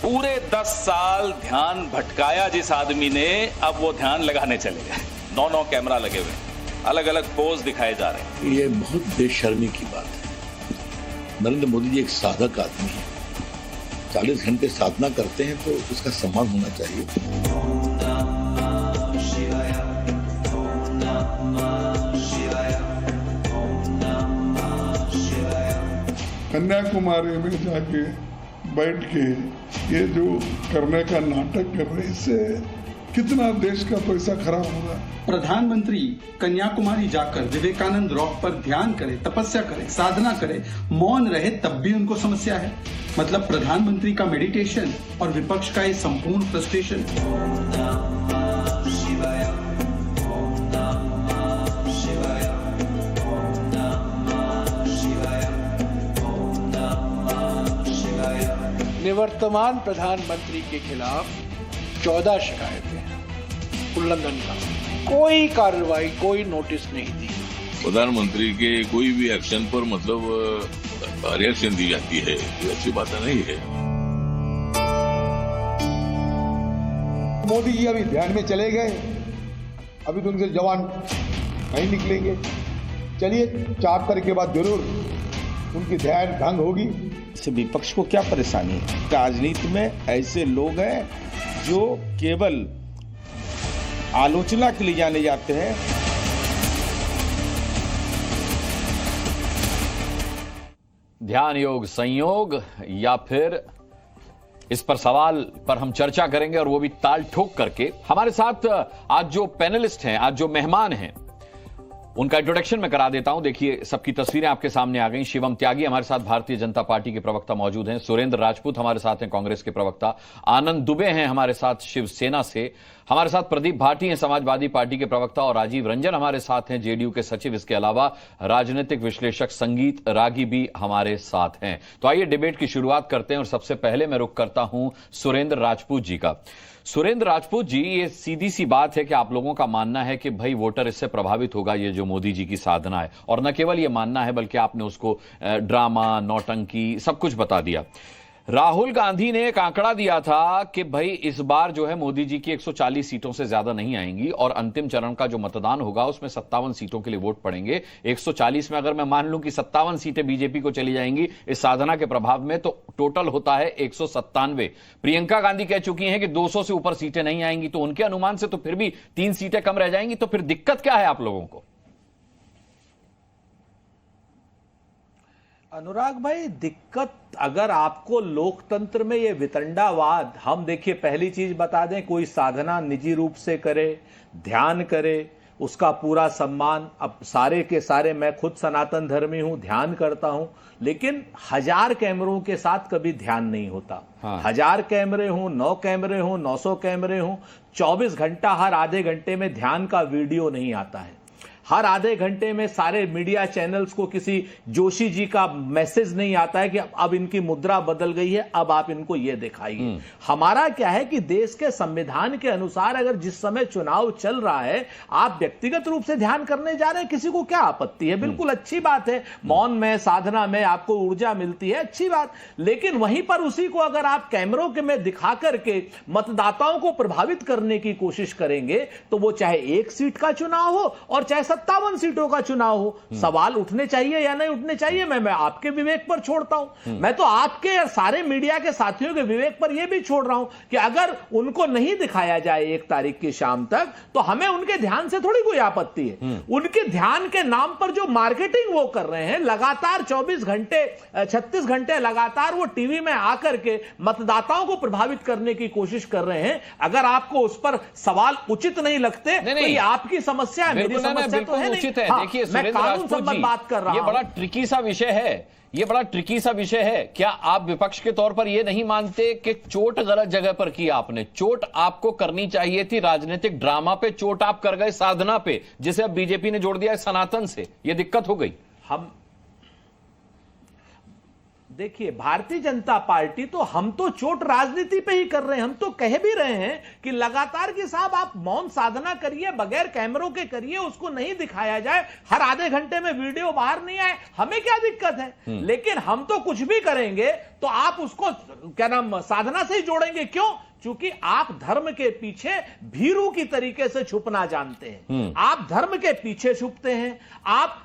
पूरे 10 साल ध्यान भटकाया जिस आदमी ने, अब वो ध्यान लगाने चले गए। 9 कैमरा लगे हुए, अलग अलग पोज दिखाए जा रहे हैं। ये बहुत बेशर्मी की बात है। नरेंद्र मोदी जी एक साधक आदमी है, 40 घंटे साधना करते हैं तो उसका सम्मान होना चाहिए। कन्याकुमारी में जाके बैठ के ये जो करने का नाटक कर रहे हैं, इससे कितना देश का पैसा खराब हो रहा है। प्रधानमंत्री कन्याकुमारी जाकर विवेकानंद रॉक पर ध्यान करे, तपस्या करे, साधना करे, मौन रहे, तब भी उनको समस्या है। मतलब प्रधानमंत्री का मेडिटेशन और विपक्ष का ये संपूर्ण फ्रस्ट्रेशन। निवर्तमान प्रधानमंत्री के खिलाफ 14 शिकायतें हैं उल्लंघन का, कोई कार्रवाई, कोई नोटिस नहीं दी। प्रधानमंत्री के कोई भी एक्शन पर मतलब रिएक्शन दी जाती है, ये अच्छी बात नहीं है। मोदी जी अभी ध्यान में चले गए, अभी तो उनके जवान नहीं निकलेंगे। चलिए 4 तारीख के बाद जरूर उनकी ध्यान भंग होगी। इससे विपक्ष को क्या परेशानी है? राजनीति में ऐसे लोग हैं जो केवल आलोचना के लिए जाने जाते हैं। ध्यान योग संयोग, या फिर इस पर सवाल पर हम चर्चा करेंगे, और वो भी ताल ठोक करके। हमारे साथ आज जो पैनलिस्ट हैं, आज जो मेहमान हैं, उनका इंट्रोडक्शन मैं करा देता हूं। देखिए, सबकी तस्वीरें आपके सामने आ गई। शिवम त्यागी हमारे साथ भारतीय जनता पार्टी के प्रवक्ता मौजूद हैं। सुरेंद्र राजपूत हमारे साथ हैं, कांग्रेस के प्रवक्ता। आनंद दुबे हैं हमारे साथ शिवसेना से। हमारे साथ प्रदीप भाटी हैं, समाजवादी पार्टी के प्रवक्ता। और राजीव रंजन हमारे साथ हैं, जेडीयू के सचिव। इसके अलावा राजनीतिक विश्लेषक संगीत रागी भी हमारे साथ हैं। तो आइए डिबेट की शुरुआत करते हैं, और सबसे पहले मैं रुख करता हूं सुरेंद्र राजपूत जी का। सुरेंद्र राजपूत जी, ये सीधी सी बात है कि आप लोगों का मानना है कि भाई वोटर इससे प्रभावित होगा, ये जो मोदी जी की साधना है। और न केवल ये मानना है, बल्कि आपने उसको ड्रामा, नौटंकी सब कुछ बता दिया। राहुल गांधी ने एक आंकड़ा दिया था कि भाई इस बार जो है मोदी जी की 140 सीटों से ज्यादा नहीं आएंगी, और अंतिम चरण का जो मतदान होगा उसमें 57 सीटों के लिए वोट पड़ेंगे। 140 में अगर मैं मान लूं कि 57 सीटें बीजेपी को चली जाएंगी इस साधना के प्रभाव में, तो टोटल होता है 197। प्रियंका गांधी कह चुकी हैं कि 200 से ऊपर सीटें नहीं आएंगी, तो उनके अनुमान से तो फिर भी 3 सीटें कम रह जाएंगी। तो फिर दिक्कत क्या है आप लोगों को? अनुराग भाई, दिक्कत अगर आपको लोकतंत्र में ये वितंडावाद, हम देखिए पहली चीज बता दें, कोई साधना निजी रूप से करे, ध्यान करे, उसका पूरा सम्मान। अब सारे के सारे, मैं खुद सनातन धर्मी हूं, ध्यान करता हूं, लेकिन 1000 कैमरों के साथ कभी ध्यान नहीं होता। हाँ। 1000 कैमरे हों, 9 कैमरे हों, 900 कैमरे हों, 24 घंटा हर आधे घंटे में ध्यान का वीडियो नहीं आता है। हर आधे घंटे में सारे मीडिया चैनल्स को किसी जोशी जी का मैसेज नहीं आता है कि अब इनकी मुद्रा बदल गई है, अब आप इनको ये दिखाइए। हमारा क्या है कि देश के संविधान के अनुसार अगर जिस समय चुनाव चल रहा है, आप व्यक्तिगत रूप से ध्यान करने जा रहे हैं, किसी को क्या आपत्ति है? बिल्कुल अच्छी बात है। मौन में, साधना में आपको ऊर्जा मिलती है, अच्छी बात। लेकिन वहीं पर उसी को अगर आप कैमरों के में दिखा करके मतदाताओं को प्रभावित करने की कोशिश करेंगे, तो वो चाहे 1 सीट का चुनाव हो और चाहे 57 सीटों का चुनाव हो, सवाल उठने चाहिए या नहीं उठने चाहिए, मैं आपके विवेक पर छोड़ता हूं। मैं तो आपके और सारे मीडिया के साथियों के विवेक पर यह भी छोड़ रहा हूं कि अगर उनको नहीं दिखाया जाए 1 तारीख की शाम तक, तो हमें उनके ध्यान से थोड़ी कोई आपत्ति है। उनके ध्यान के नाम पर जो मार्केटिंग वो कर रहे हैं, लगातार 24 घंटे 36 घंटे लगातार वो टीवी में आकर के मतदाताओं को प्रभावित करने की कोशिश कर रहे हैं। अगर आपको उस पर सवाल उचित नहीं लगते, तो ये आपकी समस्या है, मेरी समस्या तो है उचित है। हाँ, देखिए मैं कानून संबंध बात कर रहा हूं। ये बड़ा ट्रिकी सा विषय है, ये बड़ा ट्रिकी सा विषय है। क्या आप विपक्ष के तौर पर यह नहीं मानते कि चोट गलत जगह पर की आपने? चोट आपको करनी चाहिए थी राजनीतिक ड्रामा पे, चोट आप कर गए साधना पे, जिसे अब बीजेपी ने जोड़ दिया है सनातन से। यह दिक्कत हो गई। हम देखिए, भारतीय जनता पार्टी तो हम तो चोट राजनीति पे ही कर रहे हैं। हम तो कह भी रहे हैं कि लगातार कि साहब आप मौन साधना करिए, बगैर कैमरों के करिए, उसको नहीं दिखाया जाए, हर आधे घंटे में वीडियो बाहर नहीं आए, हमें क्या दिक्कत है। लेकिन हम तो कुछ भी करेंगे तो आप उसको क्या नाम साधना से ही जोड़ेंगे। क्यों? क्योंकि आप धर्म के पीछे भीरू की तरीके से छुपना जानते हैं। आप धर्म के पीछे छुपते हैं।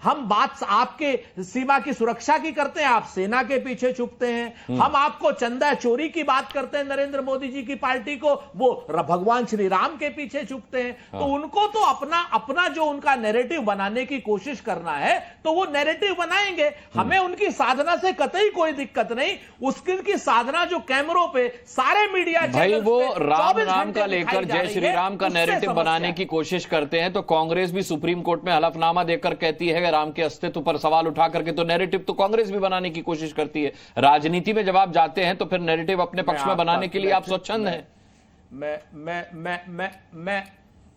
हम बात आपके सीमा की सुरक्षा की करते हैं, आप सेना के पीछे छुपते हैं। हम आपको चंदा चोरी की बात करते हैं, नरेंद्र मोदी जी की पार्टी को, वो भगवान श्री राम के पीछे छुपते हैं। तो उनको तो अपना जो उनका नैरेटिव बनाने की कोशिश करना है तो वो नैरेटिव बनाएंगे। हमें उनकी साधना से कतई कोई दिक्कत नहीं। उसकी साधना जो कैमरों पे सारे मीडिया भाई वो राम नाम का लेकर जय श्री राम का नैरेटिव बनाने की कोशिश करते हैं, तो कांग्रेस भी सुप्रीम कोर्ट में हलफनामा देकर कहती है कि राम के अस्तित्व पर सवाल उठा करके, तो नैरेटिव तो कांग्रेस भी बनाने की कोशिश करती है। राजनीति में जब आप जाते हैं तो फिर नैरेटिव अपने पक्ष में बनाने के लिए आप स्वच्छंद हैं।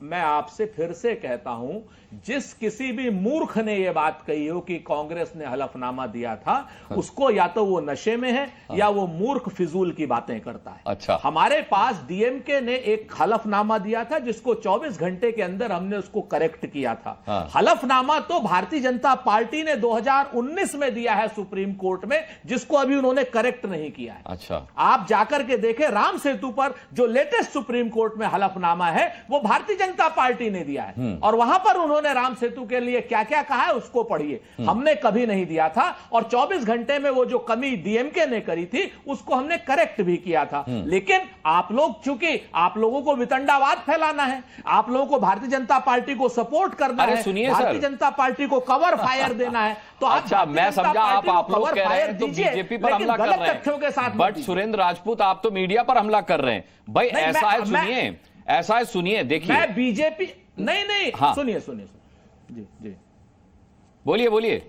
मैं आपसे फिर से कहता हूं, जिस किसी भी मूर्ख ने यह बात कही हो कि कांग्रेस ने हलफनामा दिया था, उसको या तो वो नशे में है या वो मूर्ख फिजूल की बातें करता है। अच्छा, हमारे पास डीएमके ने एक हलफनामा दिया था जिसको 24 घंटे के अंदर हमने उसको करेक्ट किया था। हलफनामा तो भारतीय जनता पार्टी ने 2019 में दिया है सुप्रीम कोर्ट में, जिसको अभी उन्होंने करेक्ट नहीं किया है। अच्छा, आप जाकर के देखें, राम सेतु पर जो लेटेस्ट सुप्रीम कोर्ट में हलफनामा है वो भारतीय जनता पार्टी ने दिया है, और वहां पर उन्होंने राम सेतु के लिए क्या क्या कहा है उसको पढ़िए। हमने कभी नहीं दिया था, और 24 घंटे में वो जो कमी डीएमके ने करी थी उसको हमने करेक्ट भी किया था। लेकिन आप लोग, चूंकि आप लोगों को वितंडावाद फैलाना है, आप लोगों को भारतीय जनता पार्टी को सपोर्ट करना है, भारतीय जनता पार्टी को कवर फायर देना है, तो अच्छा, मैं समझा आप लोग कह रहे हैं तो बीजेपी पर हमला कर रहे हैं, बट सुरेंद्र राजपूत आप तो मीडिया पर हमला कर रहे हैं। भाई ऐसा है, सुनिए, ऐसा है, सुनिए, देखिए, मैं बीजेपी नहीं, हाँ, सुनिए जी बोलिए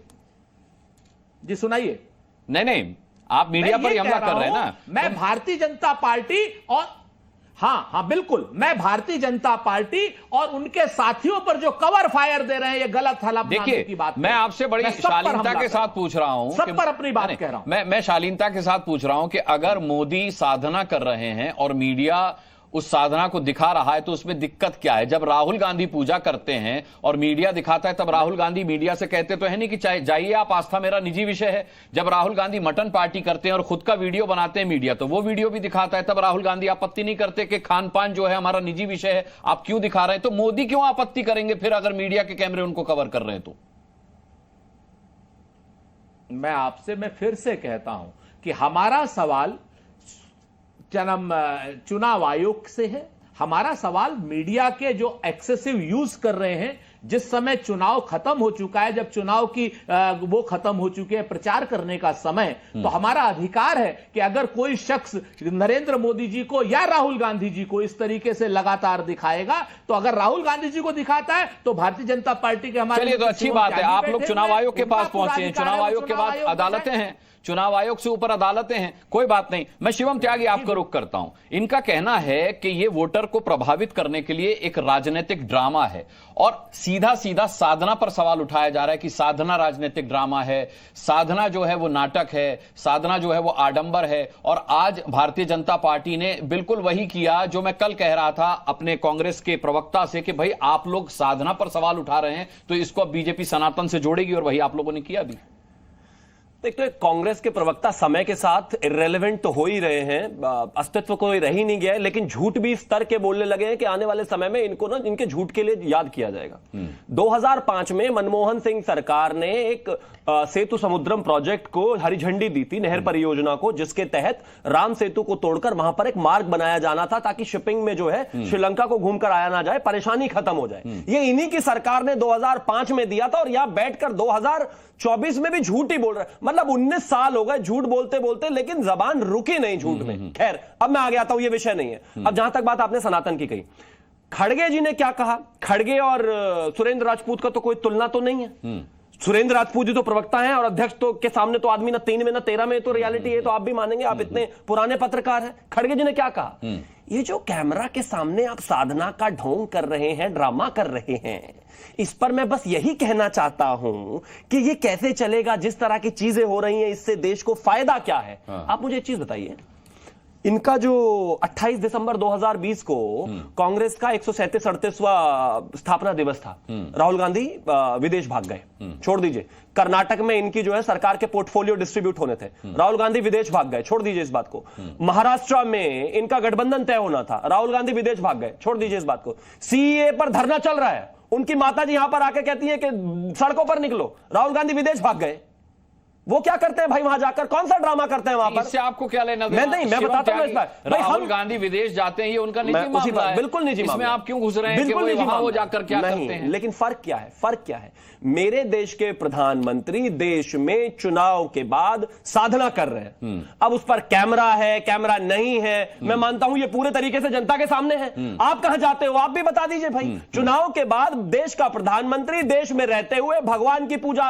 जी, सुनाइए। नहीं, आप मीडिया पर ही हमला कर रहे हैं ना। मैं भारतीय जनता पार्टी और हाँ बिल्कुल, मैं भारतीय जनता पार्टी और उनके साथियों पर जो कवर फायर दे रहे हैं, ये गलत हलफनामे की बात। मैं आपसे बड़ी शालीनता के साथ पूछ रहा हूं, सब पर अपनी बात कह रहा हूं। मैं शालीनता के साथ पूछ रहा हूं कि अगर मोदी साधना कर रहे हैं और मीडिया उस साधना को दिखा रहा है तो उसमें दिक्कत क्या है? जब राहुल गांधी पूजा करते हैं और मीडिया दिखाता है, तब राहुल गांधी मीडिया से कहते तो है नहीं कि जाइए आप, आस्था मेरा निजी विषय है। जब राहुल गांधी मटन पार्टी करते हैं और खुद का वीडियो बनाते हैं मीडिया, तो वो वीडियो भी दिखाता है, तब राहुल गांधी आपत्ति नहीं करते कि खान पान जो है हमारा निजी विषय है, आप क्यों दिखा रहे हैं? तो मोदी क्यों आपत्ति करेंगे फिर अगर मीडिया के कैमरे उनको कवर कर रहे हैं? तो मैं फिर से कहता हूं कि हमारा सवाल चुनाव आयोग से है। हमारा सवाल मीडिया के जो एक्सेसिव यूज कर रहे हैं, जिस समय चुनाव खत्म हो चुका है, जब चुनाव की वो खत्म हो चुके हैं प्रचार करने का समय, तो हमारा अधिकार है कि अगर कोई शख्स नरेंद्र मोदी जी को या राहुल गांधी जी को इस तरीके से लगातार दिखाएगा, तो अगर राहुल गांधी जी को दिखाता है तो भारतीय जनता पार्टी के हमारे, चलिए तो अच्छी बात है, आप लोग चुनाव आयोग के पास पहुंचे हैं, चुनाव आयोग के बाद अदालतें हैं, चुनाव आयोग से ऊपर अदालतें हैं, कोई बात नहीं। मैं शिवम त्यागी आपका रुख करता हूं। इनका कहना है कि यह वोटर को प्रभावित करने के लिए एक राजनीतिक ड्रामा है, और सीधा सीधा साधना पर सवाल उठाया जा रहा है कि साधना राजनीतिक ड्रामा है, साधना जो है वो नाटक है, साधना जो है वो आडंबर है। और आज भारतीय जनता पार्टी ने बिल्कुल वही किया जो मैं कल कह रहा था अपने कांग्रेस के प्रवक्ता से कि भाई आप लोग साधना पर सवाल उठा रहे हैं तो इसको बीजेपी सनातन से जोड़ेगी, और वही आप लोगों ने किया भी। एक तो कांग्रेस के प्रवक्ता समय के साथ इररेलेवेंट तो हो ही रहे हैं, अस्तित्व कोई रह ही नहीं गया है, लेकिन झूठ भी इस तरह के बोलने लगे हैं कि आने वाले समय में इनको ना इनके झूठ के लिए याद किया जाएगा। 2005 में मनमोहन सिंह सरकार ने एक सेतु समुद्रम प्रोजेक्ट को हरी झंडी दी थी, नहर परियोजना को, जिसके तहत राम सेतु को तोड़कर वहां पर एक मार्ग बनाया जाना था ताकि शिपिंग में जो है श्रीलंका को घूमकर आया ना जाए, परेशानी खत्म हो जाए। ये इन्हीं की सरकार ने 2005 में दिया था, और यहां बैठकर 2024 में भी झूठ ही बोल रहा है। मतलब 19 साल हो गए झूठ बोलते बोलते, लेकिन जबान रुकी नहीं झूठ में। खैर, अब मैं आगे आता हूं, ये विषय नहीं है। अब जहां तक बात आपने सनातन की कही, खड़गे जी ने क्या कहा, खड़गे और सुरेंद्र राजपूत का तो कोई तुलना तो नहीं है। सुरेंद्र राजपूत जी तो प्रवक्ता हैं और अध्यक्ष तो के सामने तो आदमी ना 3 में ना 13 में, तो रियलिटी है, तो आप भी मानेंगे, आप इतने पुराने पत्रकार हैं। खड़गे जी ने क्या कहा, ये जो कैमरा के सामने आप साधना का ढोंग कर रहे हैं, ड्रामा कर रहे हैं, इस पर मैं बस यही कहना चाहता हूं कि ये कैसे चलेगा, जिस तरह की चीजें हो रही हैं, इससे देश को फायदा क्या है। आप मुझे एक चीज बताइए, इनका जो 28 दिसंबर 2020 को कांग्रेस का 137वां स्थापना दिवस था, राहुल गांधी विदेश भाग गए, छोड़ दीजिए। कर्नाटक में इनकी जो है सरकार के पोर्टफोलियो डिस्ट्रीब्यूट होने थे, राहुल गांधी विदेश भाग गए, छोड़ दीजिए इस बात को। महाराष्ट्र में इनका गठबंधन तय होना था, राहुल गांधी विदेश भाग गए, छोड़ दीजिए इस बात को। सीएए पर धरना चल रहा है, उनकी माताजी यहां पर आके कहती है कि सड़कों पर निकलो, राहुल गांधी विदेश भाग गए। वो क्या करते हैं भाई वहां जाकर, कौन सा ड्रामा करते हैं वहां पर? इससे आपको क्या लेना देना? मैं बताता हूं इस बार, राहुल गांधी विदेश जाते हैं, ये उनका निजी मामला है, बिल्कुल निजी मामला। इसमें आप क्यों घुस रहे हैं कि वहां वो जाकर क्या करते हैं? लेकिन फर्क क्या है, फर्क क्या है? मेरे देश के प्रधानमंत्री देश में चुनाव के बाद साधना कर रहे हैं। अब उस पर कैमरा है, कैमरा नहीं है, मैं मानता हूं ये पूरे तरीके से जनता के सामने है। आप कहां जाते हो, आप भी बता दीजिए भाई। चुनाव के बाद देश का प्रधानमंत्री देश में रहते हुए भगवान की पूजा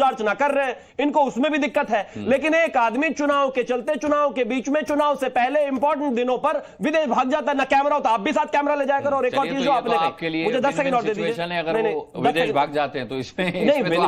अर्चना कर रहे हैं, इनको उसमें भी दिक्कत है। लेकिन एक आदमी चुनाव के चलते, चुनाव के बीच में, चुनाव से पहले इंपॉर्टेंट दिनों पर विदेश भाग जाता है, ना कैमरा होता, आप भी साथ कैमरा ले जाया करो। और एक और चीज जो आपने कही, मुझे 10 सेकंड और दे दीजिए। अगर वो विदेश भाग जाते हैं तो इसमें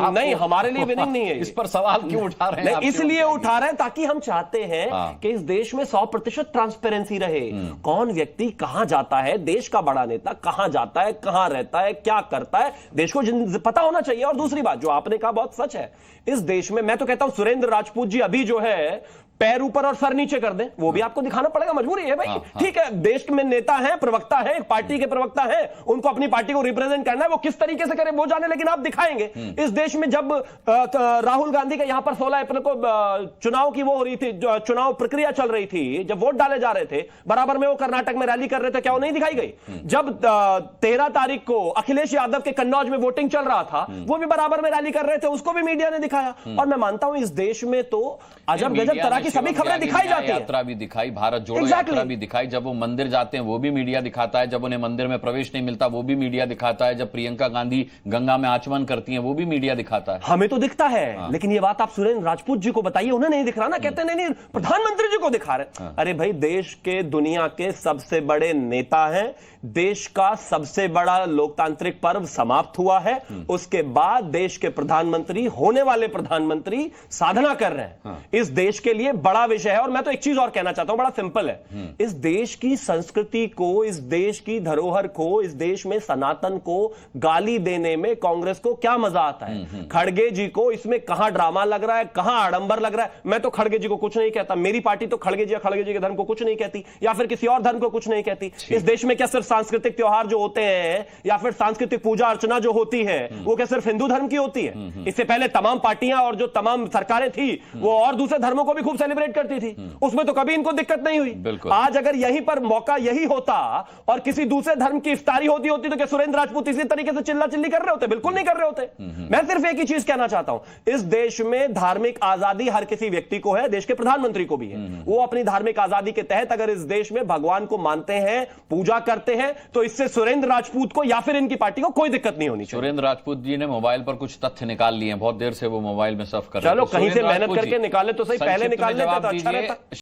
नहीं, हमारे लिए विनिंग नहीं है। इस पर सवाल क्यों उठा रहे हैं? इसलिए उठा रहे हैं ताकि हम चाहते हैं कि इस देश में 100% ट्रांसपेरेंसी रहे। कौन व्यक्ति कहां जाता है, देश का बड़ा नेता कहां जाता है, कहां रहता है, क्या करता है, देश को पता होना चाहिए। और दूसरी बात जो आपने कहा बहुत सच है, इस देश में मैं तो कहता हूं सुरेंद्र राजपूत जी अभी जो है पैर ऊपर और सर नीचे कर दें, वो भी आपको दिखाना पड़ेगा, मजबूरी है भाई। ठीक है, देश में नेता हैं, प्रवक्ता हैं, पार्टी के प्रवक्ता हैं, उनको अपनी पार्टी को रिप्रेजेंट करना है, वो किस तरीके से करें वो जाने, लेकिन आप दिखाएंगे। इस देश में जब राहुल गांधी का यहां पर 16 अप्रैल को चुनाव की वो हो रही थी, चुनाव प्रक्रिया चल रही थी, जब वोट डाले जा रहे थे, बराबर में वो कर्नाटक में रैली कर रहे थे, क्या वो नहीं दिखाई गई? जब 13 तारीख को अखिलेश यादव के कन्नौज में वोटिंग चल रहा था, वो भी बराबर में रैली कर रहे थे, उसको भी मीडिया ने दिखाया। और मैं मानता हूं इस देश में तो अजब गजब तरह की सभी खबरें दिखाई जाती है। यात्रा भी दिखाई, भारत जोड़ो यात्रा भी दिखाई, जब वो मंदिर जाते हैं वो भी मीडिया दिखाता है, जब उन्हें मंदिर में प्रवेश नहीं मिलता वो भी मीडिया दिखाता है, जब प्रियंका गांधी गंगा में आचमन करती हैं वो भी मीडिया दिखाता है। हमें तो दिखता है, लेकिन ये बात आप सुरेंद्र राजपूत जी को बताइए, उन्हें नहीं दिख रहा ना। कहते नहीं प्रधानमंत्री जी को दिखा रहे। अरे भाई, देश के दुनिया के सबसे बड़े नेता हैं, देश का सबसे बड़ा लोकतांत्रिक पर्व समाप्त हुआ है, उसके बाद देश के प्रधानमंत्री, होने वाले प्रधानमंत्री साधना कर रहे हैं। इस देश के लिए बड़ा विषय है। और मैं तो एक चीज और कहना चाहता हूं, बड़ा सिंपल है, इस देश की संस्कृति को, इस देश की धरोहर को, इस देश में सनातन को गाली देने में कांग्रेस को क्या मजा आता है? खड़गे जी को इसमें कहां ड्रामा लग रहा है, कहां आडंबर लग रहा है? मैं तो खड़गे जी को कुछ नहीं कहता, मेरी पार्टी तो खड़गे जी या खड़गे जी के धर्म को कुछ नहीं कहती, या फिर किसी और धर्म को कुछ नहीं कहती। इस देश में क्या सिर्फ सांस्कृतिक त्योहार जो होते हैं या फिर सांस्कृतिक पूजा अर्चना जो होती है वो क्या सिर्फ हिंदू धर्म की होती है? इससे पहले तमाम पार्टियां और जो तमाम सरकारें थी वो और दूसरे धर्मों को भी खूब सेलिब्रेट करती थी, उसमें तो कभी इनको दिक्कत नहीं हुई। आज अगर यहीं पर मौका यही होता और किसी दूसरे धर्म की इफ्तारी होती तो क्या सुरेंद्र राजपूत इसी तरीके से चिल्ला चिल्ली कर रहे होते? बिल्कुल नहीं कर रहे होते। मैं सिर्फ एक ही चीज कहना चाहता हूं, इस देश में धार्मिक आजादी हर किसी व्यक्ति को है, देश के प्रधानमंत्री को भी है। वो अपनी धार्मिक आजादी के तहत अगर इस देश में भगवान को मानते हैं, पूजा करते हैं, तो इससे सुरेंद्र राजपूत को या फिर इनकी पार्टी को कोई दिक्कत नहीं होनी चाहिए। सुरेंद्र राजपूत जी ने मोबाइल पर कुछ तथ्य निकाल लिए हैं, बहुत देर से वो मोबाइल में सर्फ कर रहे हैं। चलो कहीं से मेहनत करके निकाले तो सही, पहले निकाल लेते तो अच्छा रहता।